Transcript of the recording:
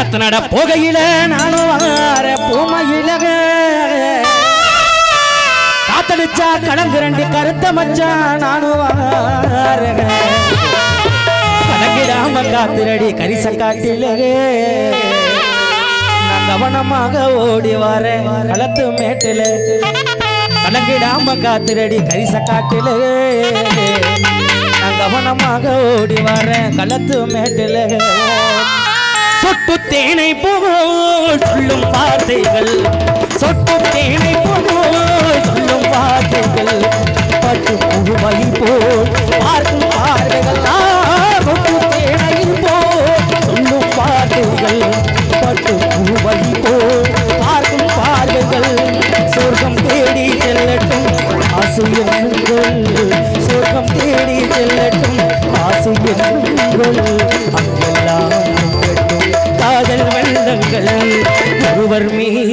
காத்தனட போகையில நானும் வார பூமையிலக காத்தடிச்சா கலங்கு ரெண்டு கருத்த மச்சான் நானும் வாரக கலங்கிடாம காத்திரடி கரிச காட்டிலகே நான் கவனமாக ஓடி வரேன் களத்து மேட்டில கலங்கிடாம காத்திரடி கரிச காட்டிலகே நான் கவனமாக ஓடி வரேன் களத்து மேட்டில சொட்டு தேனை போல் சொல்லும் வார்த்தைகள் சொட்டு தேனை போல் சொல்லும் வார்த்தைகள் பட்டு புழுவை போல் பார்க்கும் பார்வைகள் சொட்டு தேனை போல் சொல்லும் வார்த்தைகள் பட்டு புழுவை போல் பார்க்கும் பார்வைகள் சொர்க்கம் தேடி செல்லட்டும் ஆசை எண்ணுங்கள் சொர்க்கம் தேடி செல்லட்டும் ஆசை எண்ணுங்கள் அங்கெல்லாம் காதல் வெள்ளங்கள் ஒருவர் மீது